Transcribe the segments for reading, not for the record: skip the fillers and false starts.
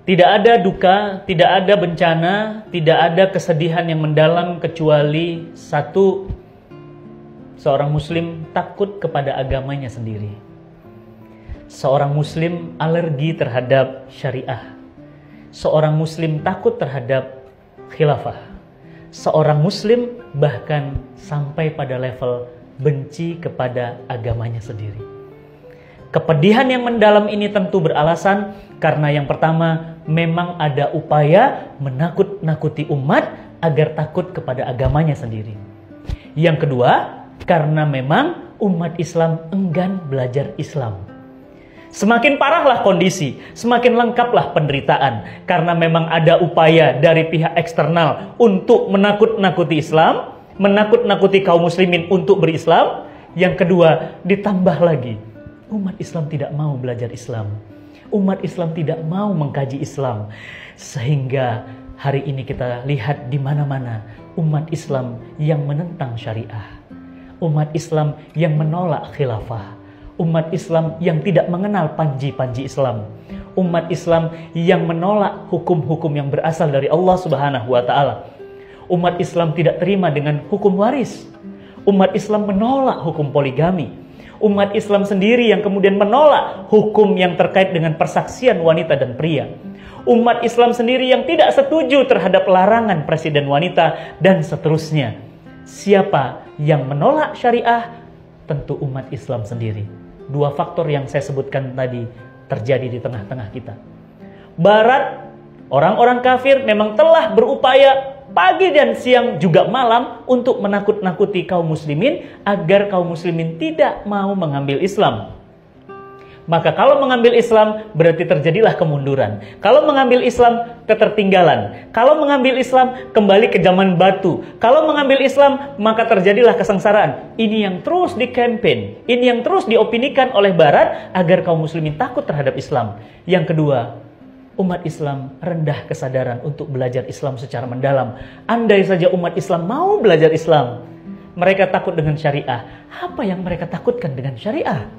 Tidak ada duka, tidak ada bencana, tidak ada kesedihan yang mendalam kecuali satu, seorang muslim takut kepada agamanya sendiri. Seorang muslim alergi terhadap syariah. Seorang muslim takut terhadap khilafah. Seorang muslim bahkan sampai pada level benci kepada agamanya sendiri. Kepedihan yang mendalam ini tentu beralasan karena yang pertama, memang ada upaya menakut-nakuti umat agar takut kepada agamanya sendiri. Yang kedua, karena memang umat Islam enggan belajar Islam. Semakin parahlah kondisi, semakin lengkaplah penderitaan karena memang ada upaya dari pihak eksternal untuk menakut-nakuti Islam, menakut-nakuti kaum muslimin untuk berislam. Yang kedua, ditambah lagi, umat Islam tidak mau belajar Islam. Umat Islam tidak mau mengkaji Islam. Sehingga hari ini kita lihat di mana-mana umat Islam yang menentang syariah. Umat Islam yang menolak khilafah. Umat Islam yang tidak mengenal panji-panji Islam. Umat Islam yang menolak hukum-hukum yang berasal dari Allah Subhanahu wa taala. Umat Islam tidak terima dengan hukum waris. Umat Islam menolak hukum poligami. Umat Islam sendiri yang kemudian menolak hukum yang terkait dengan persaksian wanita dan pria. Umat Islam sendiri yang tidak setuju terhadap larangan presiden wanita dan seterusnya. Siapa yang menolak syariah? Tentu umat Islam sendiri. Dua faktor yang saya sebutkan tadi terjadi di tengah-tengah kita. Barat, orang-orang kafir memang telah berupaya pagi dan siang juga malam untuk menakut-nakuti kaum muslimin agar kaum muslimin tidak mau mengambil Islam. Maka kalau mengambil Islam berarti terjadilah kemunduran. Kalau mengambil Islam ketertinggalan. Kalau mengambil Islam kembali ke zaman batu. Kalau mengambil Islam maka terjadilah kesengsaraan. Ini yang terus dikampanye, ini yang terus diopinikan oleh Barat agar kaum muslimin takut terhadap Islam. Yang kedua, umat Islam rendah kesadaran untuk belajar Islam secara mendalam. Andai saja umat Islam mau belajar Islam, mereka takut dengan syariah. Apa yang mereka takutkan dengan syariah?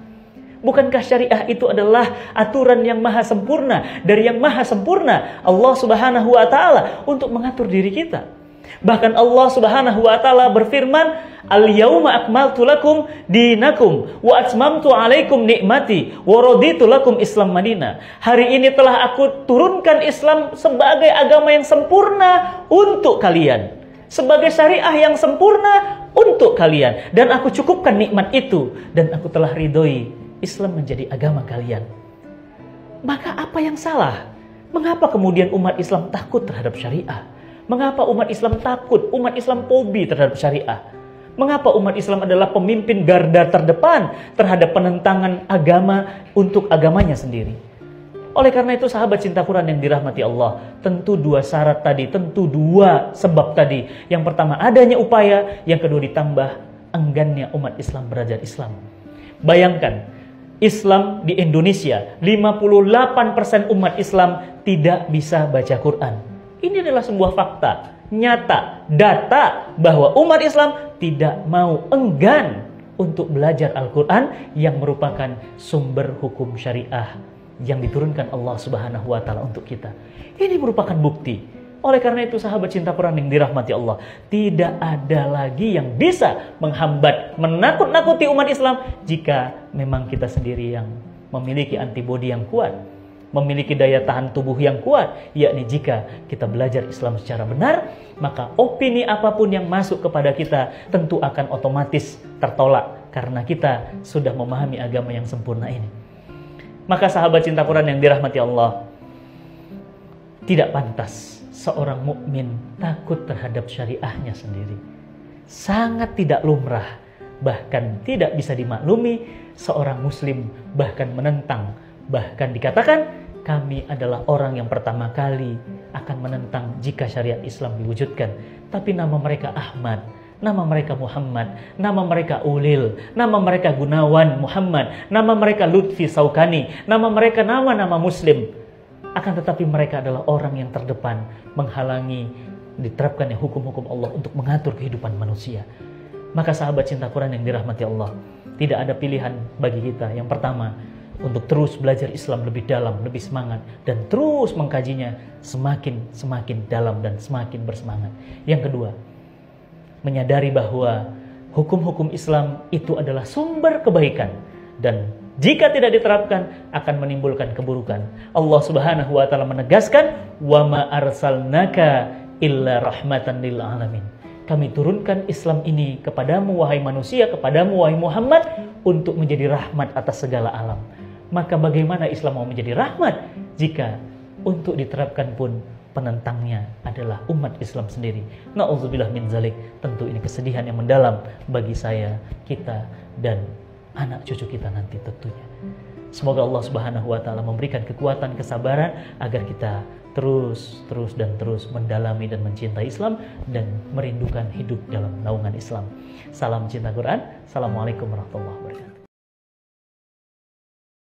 Bukankah syariah itu adalah aturan yang maha sempurna, dari yang maha sempurna Allah Subhanahu wa taala untuk mengatur diri kita. Bahkan Allah Subhanahu wa taala berfirman, "Al-yauma akmaltu lakum dinakum wa atmamtu 'alaikum ni'mati wa raditu lakum Islam Madinah." Hari ini telah aku turunkan Islam sebagai agama yang sempurna untuk kalian, sebagai syariah yang sempurna untuk kalian, dan aku cukupkan nikmat itu dan aku telah ridhoi Islam menjadi agama kalian. Maka apa yang salah? Mengapa kemudian umat Islam takut terhadap syariah? Mengapa umat Islam takut, umat Islam fobi terhadap syariah? Mengapa umat Islam adalah pemimpin garda terdepan terhadap penentangan agama untuk agamanya sendiri? Oleh karena itu sahabat cinta Quran yang dirahmati Allah, tentu dua syarat tadi, tentu dua sebab tadi. Yang pertama adanya upaya, yang kedua ditambah enggannya umat Islam belajar Islam. Bayangkan, Islam di Indonesia, 58% umat Islam tidak bisa baca Quran. Ini adalah sebuah fakta, nyata, data bahwa umat Islam tidak mau, enggan untuk belajar Al-Quran yang merupakan sumber hukum syariah yang diturunkan Allah Subhanahu wa taala untuk kita. Ini merupakan bukti. Oleh karena itu sahabat cinta Quran yang dirahmati Allah, tidak ada lagi yang bisa menghambat, menakut-nakuti umat Islam jika memang kita sendiri yang memiliki antibodi yang kuat, memiliki daya tahan tubuh yang kuat, yakni jika kita belajar Islam secara benar, maka opini apapun yang masuk kepada kita tentu akan otomatis tertolak karena kita sudah memahami agama yang sempurna ini. Maka sahabat cinta Quran yang dirahmati Allah, tidak pantas seorang mukmin takut terhadap syariahnya sendiri. Sangat tidak lumrah, bahkan tidak bisa dimaklumi seorang muslim bahkan menentang. Bahkan dikatakan kami adalah orang yang pertama kali akan menentang jika syariat Islam diwujudkan. Tapi nama mereka Ahmad, nama mereka Muhammad, nama mereka Ulil, nama mereka Gunawan Muhammad, nama mereka Lutfi Saukani, nama mereka nama-nama muslim. Akan tetapi mereka adalah orang yang terdepan menghalangi diterapkannya hukum-hukum Allah untuk mengatur kehidupan manusia. Maka sahabat cinta Quran yang dirahmati Allah, tidak ada pilihan bagi kita. Yang pertama, untuk terus belajar Islam lebih dalam, lebih semangat, dan terus mengkajinya semakin dalam dan semakin bersemangat. Yang kedua, menyadari bahwa hukum-hukum Islam itu adalah sumber kebaikan, dan jika tidak diterapkan akan menimbulkan keburukan. Allah Subhanahu wa taala menegaskan, "Wa ma arsalnaka illa rahmatan lil alamin." Kami turunkan Islam ini kepadamu wahai manusia, kepadamu wahai Muhammad, untuk menjadi rahmat atas segala alam. Maka bagaimana Islam mau menjadi rahmat jika untuk diterapkan pun penentangnya adalah umat Islam sendiri? Na'udzubillah min zalik. Tentu ini kesedihan yang mendalam bagi saya, kita, dan anak cucu kita nanti tentunya. Semoga Allah Subhanahu wa taala memberikan kekuatan, kesabaran agar kita terus mendalami dan mencintai Islam dan merindukan hidup dalam naungan Islam. Salam cinta Quran. Assalamualaikum warahmatullahi wabarakatuh.